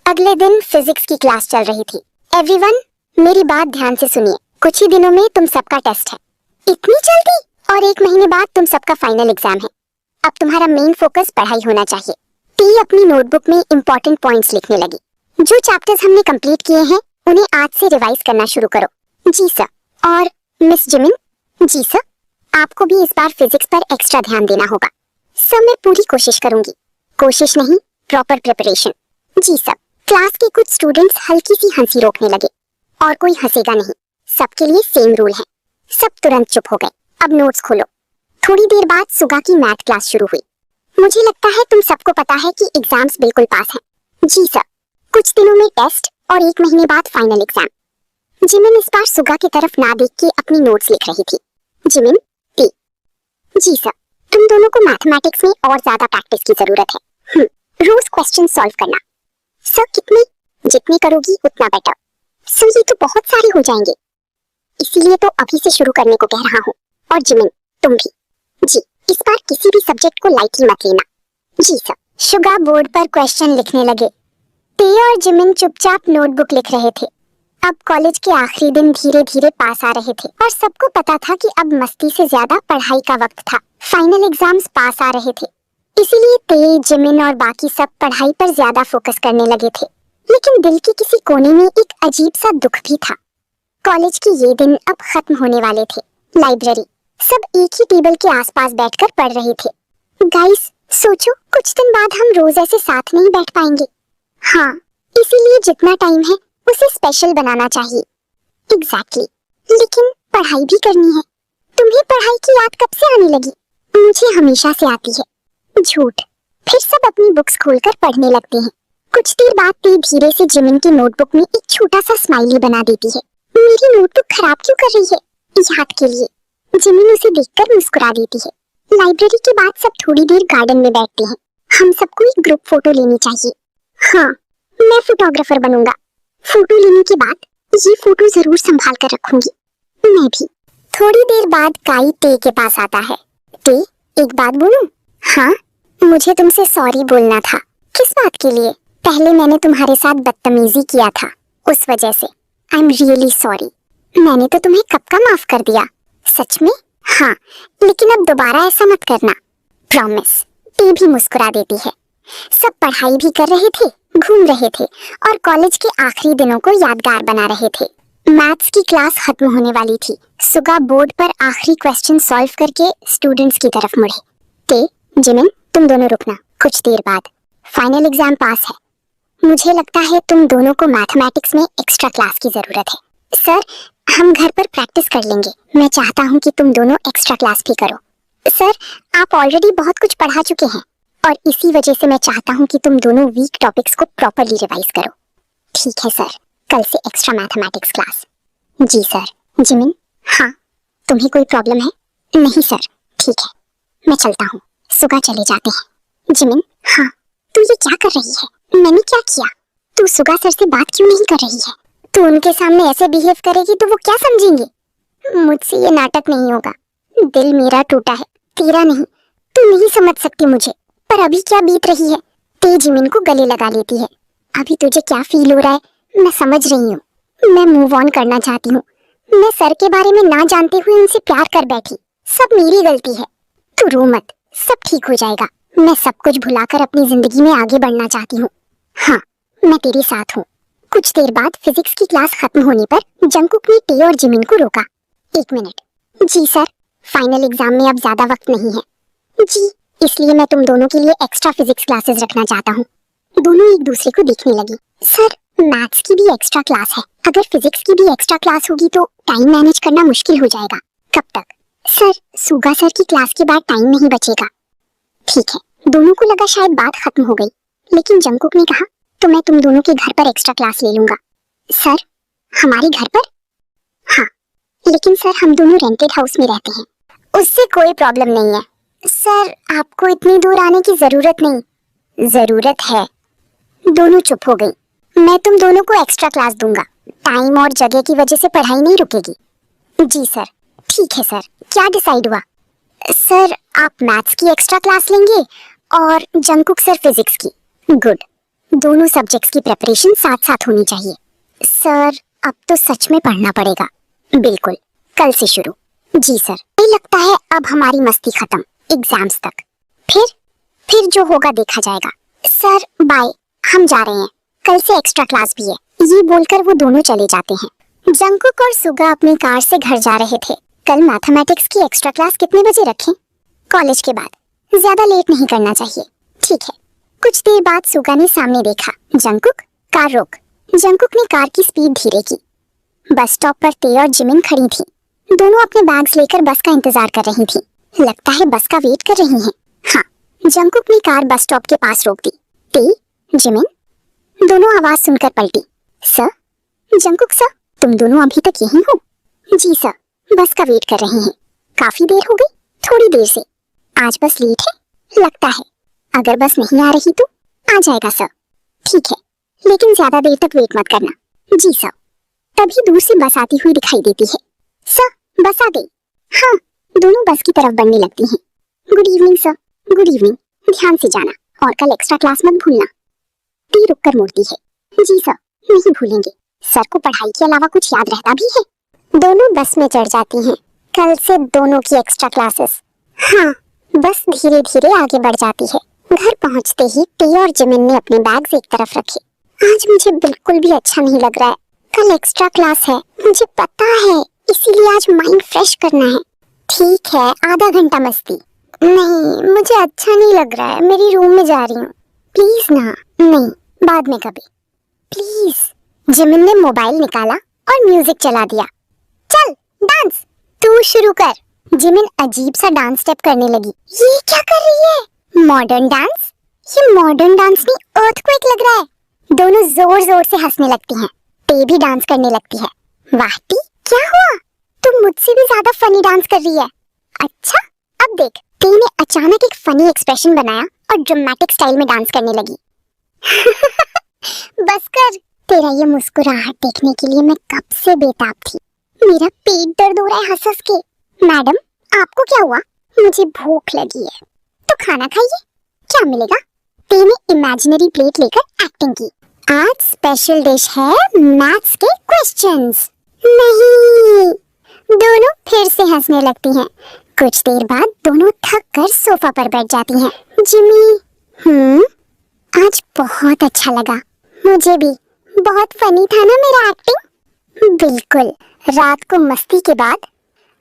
अगले दिन फिजिक्स की क्लास चल रही थी। एवरीवन, मेरी बात ध्यान से सुनिए। कुछ ही दिनों में तुम सबका टेस्ट है। इतनी जल्दी? और 1 महीने बाद तुम सबका फाइनल एग्जाम है। अब तुम्हारा मेन फोकस पढ़ाई होना चाहिए। टी अपनी नोटबुक में इंपॉर्टेंट पॉइंट्स लिखने लगी। जो चैप्टर्स हमने कंप्लीट किए हैं उन्हें आज से रिवाइज करना शुरू करो। जी सर। और मिस जिमिन? जी सर। आपको भी इस बार फिजिक्स पर एक्स्ट्रा ध्यान देना होगा। सर, मैं पूरी कोशिश करूंगी। कोशिश नहीं, प्रॉपर प्रिपरेशन। जी सर। क्लास के कुछ स्टूडेंट्स हल्की सी हंसी रोकने लगे। और कोई हंसेगा नहीं, सबके लिए सेम रूल है। सब तुरंत चुप हो गए। अब नोट्स खोलो। थोड़ी देर बाद सुगा की मैथ क्लास शुरू हुई। मुझे लगता है तुम सबको पता है कि एग्जाम्स बिल्कुल पास हैं। जी सर। कुछ दिनों में टेस्ट और 1 महीने बाद फाइनल एग्जाम। जिमिन इस बार सुगा की तरफ ना देख के अपनी नोट्स लिख रही थी। जिमिन, टी। जी सर। तुम दोनों को मैथमेटिक्स में और ज्यादा प्रैक्टिस की जरूरत है। रोज क्वेश्चन सॉल्व करना। सर, कितनी? जितनी करोगी उतना बेटर। सर, ये तो बहुत सारे हो जाएंगे। इसीलिए तो अभी से शुरू करने को कह रहा हूँ। और जिमिन, तुम भी। जी, इस बार किसी भी सब्जेक्ट को लाइटली मत लेना। जी सर। शुगा बोर्ड पर क्वेश्चन लिखने लगे। टे और जिमिन चुपचाप नोटबुक लिख रहे थे। अब कॉलेज के आखिरी दिन धीरे धीरे पास आ रहे थे और सबको पता था कि अब मस्ती से ज्यादा पढ़ाई का वक्त था। फाइनल एग्जाम्स पास आ रहे थे, इसीलिए टे, जिमिन और बाकी सब पढ़ाई पर ज्यादा फोकस करने लगे थे। लेकिन दिल के किसी कोने में एक अजीब सा दुख भी था। कॉलेज के ये दिन अब खत्म होने वाले थे। लाइब्रेरी, सब एक ही टेबल के आसपास बैठकर पढ़ रहे थे। गाइस, सोचो कुछ दिन बाद हम रोज ऐसे साथ नहीं बैठ पाएंगे। हाँ, इसीलिए जितना टाइम है उसे स्पेशल बनाना चाहिए। एग्जैक्टली। लेकिन पढ़ाई भी करनी है। तुम्हें पढ़ाई की याद कब से आने लगी? मुझे हमेशा से आती है। झूठ। फिर सब अपनी बुक्स खोलकर पढ़ने लगते हैं। कुछ देर बाद टी धीरे से जिमिन की नोटबुक में एक छोटा सा स्माइली बना देती है। मेरी नोटबुक खराब क्यों कर रही है? याद के लिए। जिमिन उसे देखकर मुस्कुरा देती है। लाइब्रेरी के बाद सब थोड़ी देर गार्डन में बैठते हैं। हम सबको एक ग्रुप फोटो लेनी चाहिए। हाँ, मैं फोटोग्राफर बनूंगा। फोटो लेने के बाद ये फोटो जरूर संभाल कर रखूंगी। मैं भी। थोड़ी देर बाद काई टे के पास आता है। टे, एक बात बोलूं? हाँ, मुझे तुमसे सॉरी बोलना था। किस बात के लिए? पहले मैंने तुम्हारे साथ बदतमीजी किया था, उस वजह से। I am really sorry. मैंने तो तुम्हें कब का माफ कर दिया। सच में? हाँ, लेकिन अब दोबारा ऐसा मत करना। प्रॉमिस। टी भी मुस्कुरा देती है। सब पढ़ाई भी कर रहे थे, घूम रहे थे और कॉलेज के आखिरी दिनों को यादगार बना रहे थे। मैथ्स की क्लास खत्म होने वाली थी। सुगा बोर्ड पर आखिरी क्वेश्चन सॉल्व करके स्टूडेंट्स की तरफ मुड़े। टे, जिमिन, तुम दोनों रुकना। कुछ देर बाद फाइनल एग्जाम पास है। मुझे लगता है तुम दोनों को मैथमेटिक्स में एक्स्ट्रा क्लास की जरूरत है। सर, हम घर पर प्रैक्टिस कर लेंगे। मैं चाहता हूँ कि तुम दोनों एक्स्ट्रा क्लास भी करो। सर, आप ऑलरेडी बहुत कुछ पढ़ा चुके हैं और इसी वजह से मैं चाहता हूँ कि तुम दोनों वीक टॉपिक्स को प्रॉपर्ली रिवाइज करो। ठीक है सर, कल से एक्स्ट्रा मैथमेटिक्स क्लास। जी सर। जिमिन? हाँ, तुम्हें कोई प्रॉब्लम है? नहीं सर, ठीक है, मैं चलता हूँ। सुगा चले जाते हैं। जिमिन? हाँ, तू ये क्या कर रही है? मैंने क्या किया? तू सुगा सर से बात क्यों नहीं कर रही है? तू उनके सामने ऐसे बिहेव करेगी तो वो क्या समझेंगे? मुझसे ये नाटक नहीं होगा। दिल मेरा टूटा है, तेरा नहीं। तू नहीं समझ सकती मुझे, पर अभी क्या बीत रही है। ते जिमिन को गले लगा लेती है। अभी तुझे क्या फील हो रहा है मैं समझ रही हूँ। मैं मूव ऑन करना चाहती हूँ। मैं सर के बारे में ना जानते हुए उनसे प्यार कर बैठी। सब मेरी गलती है। तू रो मत, सब ठीक हो जाएगा। मैं सब कुछ भुलाकर अपनी जिंदगी में आगे बढ़ना चाहती हूँ। हाँ, मैं तेरे साथ हूँ। कुछ देर बाद फिजिक्स की क्लास खत्म होने पर जंगकुक ने टे और जिमिन को रोका। 1 मिनट। जी सर, फाइनल एग्जाम में अब ज्यादा वक्त नहीं है। जी, इसलिए मैं तुम दोनों के लिए एक्स्ट्रा फिजिक्स क्लासेस रखना चाहता हूँ। दोनों एक दूसरे को देखने लगी। सर, मैथ्स की भी एक्स्ट्रा क्लास है। अगर फिजिक्स की भी एक्स्ट्रा क्लास होगी तो टाइम मैनेज करना मुश्किल हो जाएगा। कब तक? सर, सुगा सर की क्लास के बाद टाइम नहीं बचेगा। ठीक है। दोनों को लगा शायद बात खत्म हो गई, लेकिन जंगकुक ने कहा तो मैं तुम दोनों के घर पर एक्स्ट्रा क्लास ले लूंगा। सर, हमारे घर पर? हाँ, लेकिन सर हम दोनों रेंटेड हाउस में रहते हैं। उससे कोई प्रॉब्लम नहीं है। सर, आपको इतनी दूर आने की जरूरत नहीं। जरूरत है। दोनों चुप हो गई। मैं तुम दोनों को एक्स्ट्रा क्लास दूंगा। टाइम और जगह की वजह से पढ़ाई नहीं रुकेगी। जी सर। ठीक है सर, क्या डिसाइड हुआ? सर, आप मैथ्स की एक्स्ट्रा क्लास लेंगे और जंगकुक सर फिजिक्स की। गुड। दोनों सब्जेक्ट्स की प्रिपरेशन साथ साथ होनी चाहिए। सर अब तो सच में पढ़ना पड़ेगा। बिल्कुल, कल से शुरू। जी सर। मुझे लगता है अब हमारी मस्ती खत्म, एग्जाम्स तक। फिर जो होगा देखा जाएगा। सर बाय, हम जा रहे हैं, कल से एक्स्ट्रा क्लास भी है। ये बोलकर वो दोनों चले जाते हैं। जंकुक और सुगा अपनी कार से घर जा रहे थे। कल मैथमेटिक्स की एक्स्ट्रा क्लास कितने बजे रखें? कॉलेज के बाद, ज्यादा लेट नहीं करना चाहिए। ठीक है। कुछ देर बाद सुगा ने सामने देखा। जंकुक, कार रोक। जंकुक ने कार की स्पीड धीरे की। बस स्टॉप पर ते और जिमिन खड़ी थी। दोनों अपने बैग्स लेकर बस का इंतजार कर रही थी। लगता है बस का वेट कर रही हैं। हाँ, जंकुक ने कार बस स्टॉप के पास रोक दी। ते, जिमिन दोनों आवाज सुनकर पलटी। सर? जंकुक सर, तुम दोनों अभी तक यहीं हो? जी सर, बस का वेट कर रहे हैं। काफी देर हो गई? थोड़ी देर से। आज बस लेट है? लगता है। अगर बस नहीं आ रही तो? आ जाएगा सर। ठीक है, लेकिन ज्यादा देर तक वेट मत करना। जी सर। तभी दूर से बस आती हुई दिखाई देती है। सर, बस आ गई। हाँ, दोनों बस की तरफ बढ़ने लगती हैं। Good evening sir. Good evening. ध्यान से जाना और कल एक्स्ट्रा क्लास मत भूलना। टी रुककर मुड़ती है। जी सर, नहीं भूलेंगे। सर को पढ़ाई के अलावा कुछ याद रहता भी है? दोनों बस में चढ़ जाती हैं। कल से दोनों की एक्स्ट्रा क्लासेस। हाँ, बस धीरे धीरे आगे बढ़ जाती है। घर पहुंचते ही टी और जिमिन ने अपने बैग्स एक तरफ रखे। आज मुझे बिल्कुल भी अच्छा नहीं लग रहा है। कल एक्स्ट्रा क्लास है, मुझे पता है, इसीलिए आज माइंड फ्रेश करना है। ठीक है, आधा घंटा मस्ती। नहीं, मुझे अच्छा नहीं लग रहा है, मेरी रूम में जा रही हूँ। प्लीज ना। नहीं, बाद में कभी, प्लीज। जिमिन ने मोबाइल निकाला और म्यूजिक चला दिया। चल डांस, तू शुरू कर। जिमिन अजीब सा डांस स्टेप करने लगी। ये क्या कर रही है? Modern dance? ये मॉडर्न डांस नहीं, अर्थक्वेक लग रहा है। दोनों जोर जोर से हंसने लगती हैं। ते भी डांस करने लगती है। वाह टी, क्या हुआ? तुम मुझसे भी ज्यादा फनी डांस कर रही है। अच्छा, अब देख। ते ने अचानक एक फनी एक्सप्रेशन बनाया और ड्रामेटिक स्टाइल में डांस करने लगी। बस कर, तेरा ये मुस्कुराहट देखने के लिए मैं कब से बेताब थी। मेरा पेट दर्द हो रहा है हंस हंस के। मैडम, आपको क्या हुआ? मुझे भूख लगी है। तो खाना खाइए। क्या मिलेगा? ते ने इमेजिनरी प्लेट लेकर एक्टिंग की। आज स्पेशल डिश है मैथ्स के क्वेश्चंस। नहीं। दोनों फिर से हंसने लगती हैं। कुछ देर बाद दोनों थक कर सोफा पर बैठ जाती हैं। जिमी, आज बहुत अच्छा लगा। मुझे भी। बहुत फनी था ना मेरा एक्टिंग? बिल्कुल। रात को मस्ती के बाद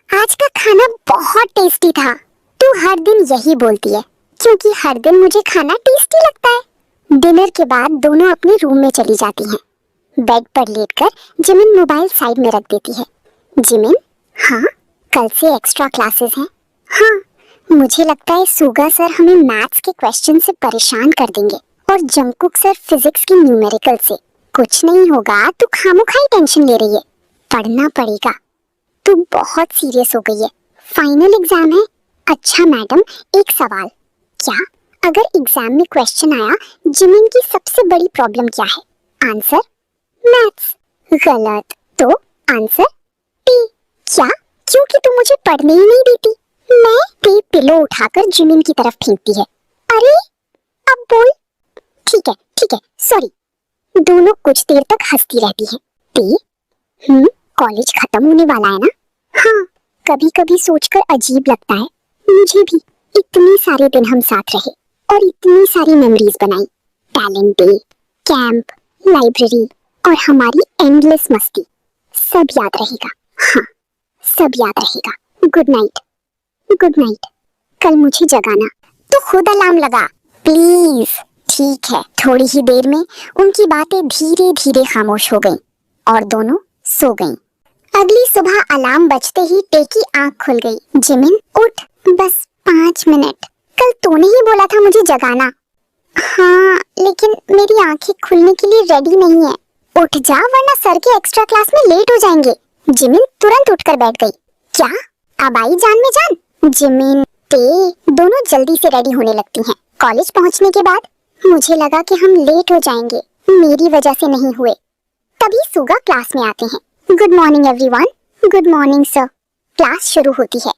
आज का खाना बहुत टेस्टी था। तू हर दिन यही बोलती है, क्योंकि हर दिन मुझे खाना टेस्टी लगता है। डिनर के बाद दोनों अपने रूम में चली जाती हैं। बेड पर लेटकर जिमिन मोबाइल साइड में रख देती है। जिमिन, हाँ, कल से एक्स्ट्रा क्लासेस हैं। हाँ, मुझे लगता है सुगा सर हमें मैथ्स के क्वेश्चन से परेशान कर देंगे और जंकुक सर फिजिक्स की न्यूमेरिकल से। कुछ नहीं होगा, तू खामोखाई टेंशन ले रही है। पढ़ना पड़ेगा। तू बहुत सीरियस हो गई है। फाइनल एग्जाम है। अच्छा मैडम, एक सवाल। क्या? अगर एग्जाम में क्वेश्चन आया, जिमिन की सबसे बड़ी प्रॉब्लम क्या है? Answer maths. गलत। तो आंसर टी। क्या? क्योंकि तू मुझे पढ़ने ही नहीं देती। मैं टी पिलो उठाकर जिमिन की तरफ फेंकती है। अरे अब बोल। ठीक है, सॉरी। दोनों कुछ देर तक हंसती रहती हैं। टी, कॉलेज खत्म होने वाला है ना? हाँ, कभी कभी सोचकर अजीब लगता है। मुझे भी। इतने सारे दिन हम साथ रहे और इतनी सारी मेमोरीज बनाई। टैलेंट डे, कैंप, लाइब्रेरी और हमारी एंडलेस मस्ती। सब याद रहेगा। हाँ, सब याद रहेगा। Good night. Good night. कल मुझे जगाना। तो खुद अलार्म लगा प्लीज। ठीक है। थोड़ी ही देर में उनकी बातें धीरे धीरे खामोश हो गईं और दोनों सो गईं। अगली सुबह अलार्म बजते ही टे की आंख खुल गई। जिमिन, उठ, बस 5 मिनट। कल तूने ही बोला था मुझे जगाना। हाँ, लेकिन मेरी आंखें खुलने के लिए रेडी नहीं है। उठ जा, वरना सर के एक्स्ट्रा क्लास में लेट हो जाएंगे। जिमिन तुरंत उठकर बैठ गई। क्या? अब आई जान में जान? जिमिन, टे दोनों जल्दी से रेडी होने लगती हैं। कॉलेज पहुंचने के बाद मुझे लगा कि हम लेट हो जाएंगे, मेरी वजह से नहीं हुए। तभी सुगा क्लास में आते हैं। Good morning everyone. Good morning sir. Class शुरू होती है।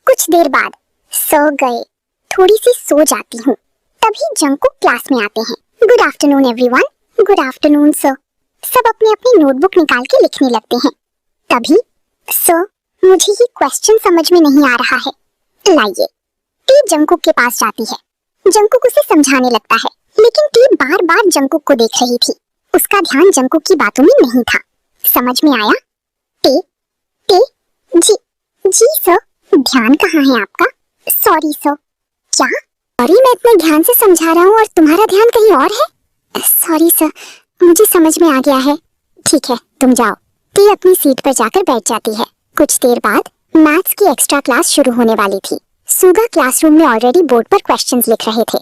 कुछ देर बाद सो गए। थोड़ी सी सो जाती हूँ। तभी जंकुक क्लास में आते हैं। Good afternoon everyone. Good afternoon sir. सब अपनी अपनी नोटबुक निकाल के लिखने लगते हैं। तभी सर, मुझे ये क्वेश्चन समझ में नहीं आ रहा है। लाइए। टी जंकुक के पास जाती है। जंकुक उसे समझाने लगता है, लेकिन टी बार बार जंकुक को देख रही थी। उसका ध्यान जंकुक की बातों में नहीं था। समझ में आया? टी टी जी जी सर। ध्यान कहाँ है आपका? Sorry sir. क्या? सॉरी, मैं इतने ध्यान से समझा रहा हूँ और तुम्हारा ध्यान कहीं और है। सॉरी सर, मुझे समझ में आ गया है। ठीक है, तुम जाओ। टी अपनी सीट पर जाकर बैठ जाती है। कुछ देर बाद मैथ्स की एक्स्ट्रा क्लास शुरू होने वाली थी। सुगा क्लासरूम में ऑलरेडी बोर्ड पर क्वेश्चंस लिख रहे थे।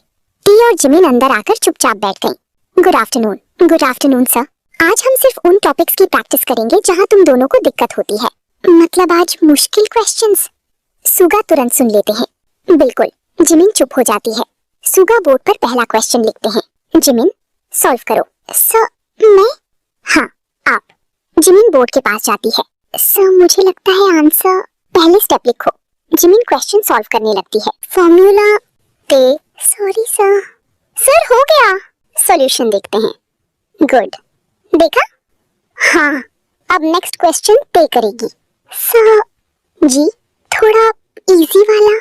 टी और जिमिन अंदर आकर चुपचाप बैठ गईं। Good afternoon. Good afternoon sir. आज हम सिर्फ उन टॉपिक्स की प्रैक्टिस करेंगे जहां तुम दोनों को दिक्कत होती है। मतलब आज मुश्किल क्वेश्चंस? सुगा तुरंत सुन लेते हैं। बिल्कुल। जिमिन चुप हो जाती है। सुगा बोर्ड पर पहला क्वेश्चन लिखते हैं। जिमिन, सॉल्व करो। सर, मैं? हाँ, आप। जिमिन बोर्ड के पास जाती है। सर, मुझे लगता है आंसर। पहले स्टेप लिखो। जिमिन क्वेश्चन सॉल्व करने लगती है। फॉर्मूला पे। Sorry sir. सर, हो गया। सॉल्यूशन देखते हैं। गुड। देखा? हाँ। अब नेक्स्ट क्वेश्चन पे करेगी। सर जी, थोड़ा इजी वाला।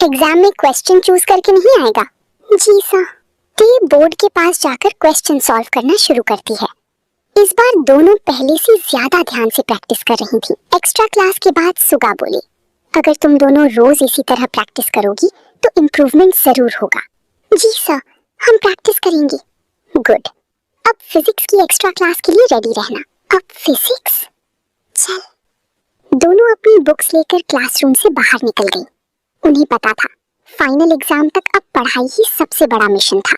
एग्जाम में क्वेश्चन चूज करके नहीं आएगा। जी सर। टी बोर्ड के पास जाकर क्वेश्चन सॉल्व करना शुरू करती है। इस बार दोनों पहले से ज्यादा ध्यान से प्रैक्टिस कर रही थी। एक्स्ट्रा क्लास के बाद सुगा बोली, अगर तुम दोनों रोज इसी तरह प्रैक्टिस करोगी तो इम्प्रूवमेंट जरूर होगा। जी सर, हम प्रैक्टिस करेंगे। गुड। अब फिजिक्स की एक्स्ट्रा क्लास के लिए रेडी रहना। अब फिजिक्स? चल। दोनों अपनी बुक्स लेकर क्लासरूम से बाहर निकल गईं। उन्हें पता था फाइनल एग्जाम तक अब पढ़ाई ही सबसे बड़ा मिशन था।